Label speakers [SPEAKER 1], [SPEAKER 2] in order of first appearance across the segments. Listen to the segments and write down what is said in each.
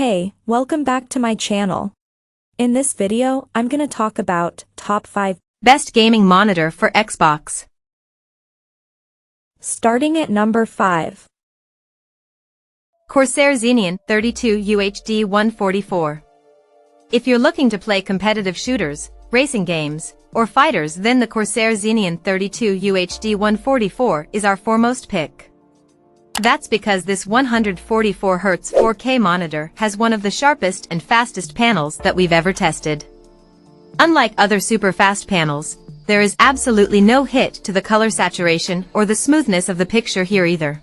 [SPEAKER 1] Hey, welcome back to my channel. In this video, I'm gonna talk about top 5
[SPEAKER 2] best gaming monitor for Xbox.
[SPEAKER 1] Starting at number 5.
[SPEAKER 2] Corsair Xeneon 32 UHD 144. If you're looking to play competitive shooters, racing games, or fighters, then the Corsair Xeneon 32 UHD 144 is our foremost pick. That's because this 144Hz 4K monitor has one of the sharpest and fastest panels that we've ever tested. Unlike other super fast panels, there is absolutely no hit to the color saturation or the smoothness of the picture here either.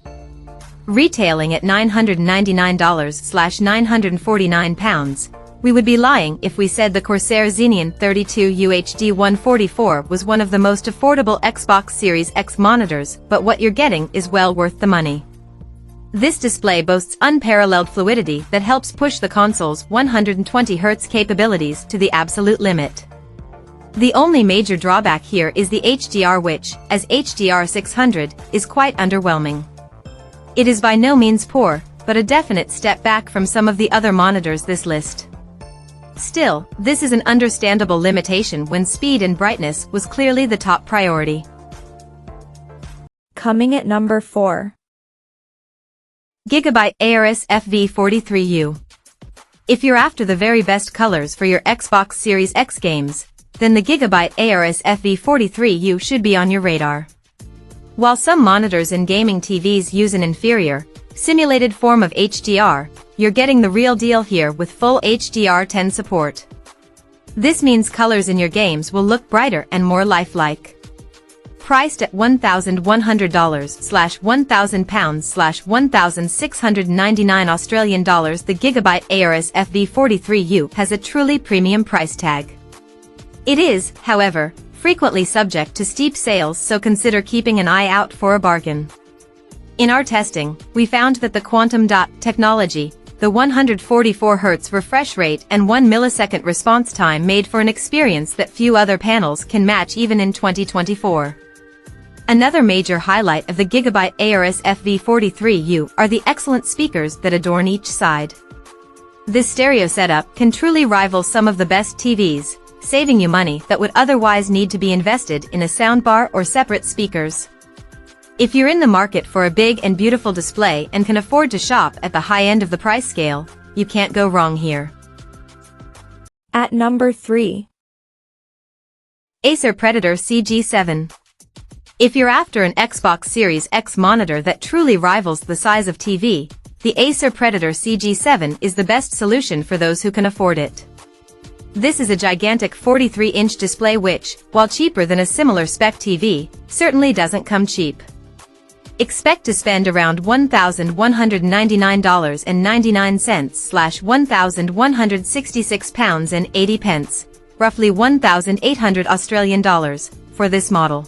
[SPEAKER 2] Retailing at $999/949, we would be lying if we said the Corsair Xeneon 32 UHD 144 was one of the most affordable Xbox Series X monitors, but what you're getting is well worth the money. This display boasts unparalleled fluidity that helps push the console's 120Hz capabilities to the absolute limit. The only major drawback here is the HDR, which, as HDR 600, is quite underwhelming. It is by no means poor, but a definite step back from some of the other monitors this list. Still, this is an understandable limitation when speed and brightness was clearly the top priority.
[SPEAKER 1] Coming at number 4.
[SPEAKER 2] Gigabyte Aorus FV43U. If you're after the very best colors for your Xbox Series X games, then the Gigabyte Aorus FV43U should be on your radar. While some monitors and gaming TVs use an inferior, simulated form of HDR, you're getting the real deal here with full HDR10 support. This means colors in your games will look brighter and more lifelike. Priced at $1,100/£1,000/1,699 Australian dollars, the Gigabyte Aorus FV43U has a truly premium price tag. It is, however, frequently subject to steep sales, so consider keeping an eye out for a bargain. In our testing, we found that the quantum dot technology, the 144Hz refresh rate and 1 millisecond response time made for an experience that few other panels can match even in 2024. Another major highlight of the Gigabyte Aorus FV43U are the excellent speakers that adorn each side. This stereo setup can truly rival some of the best TVs, saving you money that would otherwise need to be invested in a soundbar or separate speakers. If you're in the market for a big and beautiful display and can afford to shop at the high end of the price scale, you can't go wrong here.
[SPEAKER 1] At number 3.
[SPEAKER 2] Acer Predator CG7. If you're after an Xbox Series X monitor that truly rivals the size of TV, the Acer Predator CG7 is the best solution for those who can afford it. This is a gigantic 43-inch display which, while cheaper than a similar spec TV, certainly doesn't come cheap. Expect to spend around $1,199/£1,166.80, roughly $1,800 Australian dollars, for this model.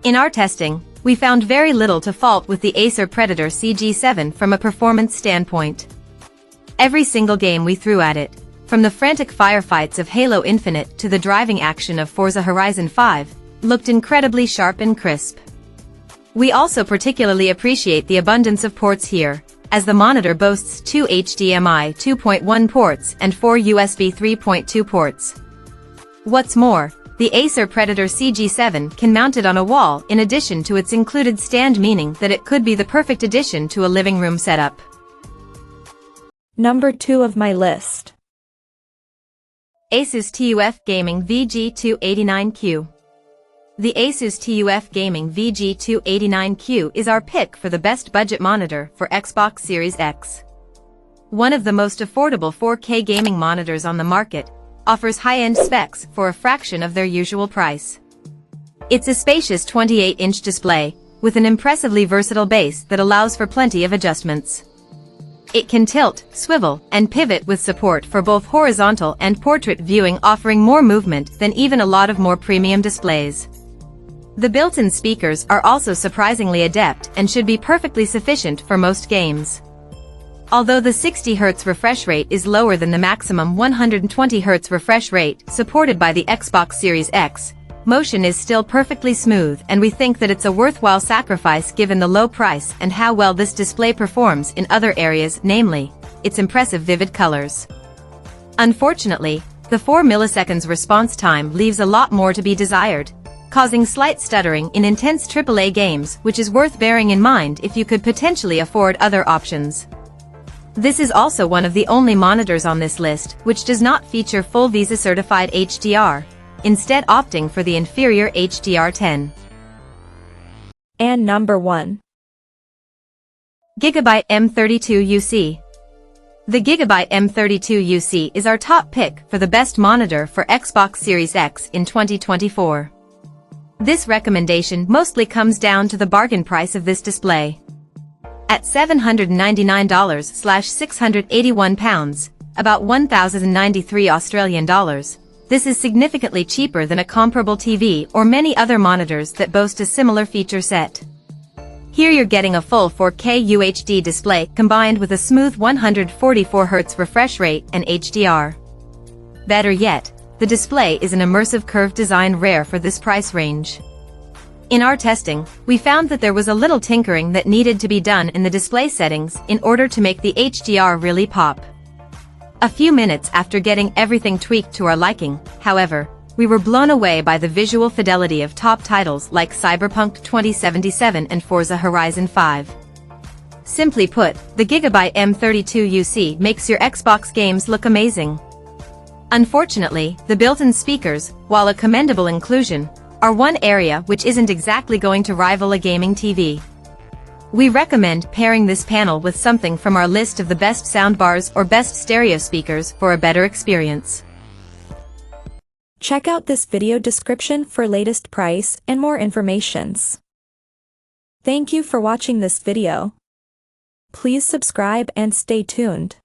[SPEAKER 2] In our testing, we found very little to fault with the Acer Predator CG7 from a performance standpoint. Every single game we threw at it, from the frantic firefights of Halo Infinite to the driving action of Forza Horizon 5, looked incredibly sharp and crisp. We also particularly appreciate the abundance of ports here, as the monitor boasts 2 HDMI 2.1 ports and 4 USB 3.2 ports. What's more, the Acer Predator CG7 can mount it on a wall in addition to its included stand, meaning that it could be the perfect addition to a living room setup.
[SPEAKER 1] Number 2 of my list.
[SPEAKER 2] Asus TUF Gaming VG289Q. The Asus TUF Gaming VG289Q is our pick for the best budget monitor for Xbox Series X. One of the most affordable 4K gaming monitors on the market, offers high-end specs for a fraction of their usual price. It's a spacious 28-inch display, with an impressively versatile base that allows for plenty of adjustments. It can tilt, swivel, and pivot with support for both horizontal and portrait viewing, offering more movement than even a lot of more premium displays. The built-in speakers are also surprisingly adept and should be perfectly sufficient for most games. Although the 60Hz refresh rate is lower than the maximum 120Hz refresh rate supported by the Xbox Series X, motion is still perfectly smooth, and we think that it's a worthwhile sacrifice given the low price and how well this display performs in other areas, namely its impressive vivid colors. Unfortunately, the 4 milliseconds response time leaves a lot more to be desired, causing slight stuttering in intense AAA games, which is worth bearing in mind if you could potentially afford other options. This is also one of the only monitors on this list which does not feature full VISA-certified HDR, instead opting for the inferior HDR10.
[SPEAKER 1] And number 1.
[SPEAKER 2] Gigabyte M32UC. The Gigabyte M32UC is our top pick for the best monitor for Xbox Series X in 2024. This recommendation mostly comes down to the bargain price of this display. At $799/681, about 1,093 Australian dollars, this is significantly cheaper than a comparable TV or many other monitors that boast a similar feature set. Here you're getting a full 4K UHD display combined with a smooth 144Hz refresh rate and HDR. Better yet, the display is an immersive curved design rare for this price range. In our testing, we found that there was a little tinkering that needed to be done in the display settings in order to make the HDR really pop. A few minutes after getting everything tweaked to our liking, however, we were blown away by the visual fidelity of top titles like Cyberpunk 2077 and Forza Horizon 5. Simply put, the Gigabyte M32UC makes your Xbox games look amazing. Unfortunately, the built-in speakers, while a commendable inclusion, are one area which isn't exactly going to rival a gaming TV. We recommend pairing this panel with something from our list of the best soundbars or best stereo speakers for a better experience.
[SPEAKER 1] Check out this video description for latest price and more informations. Thank you for watching this video. Please subscribe and stay tuned.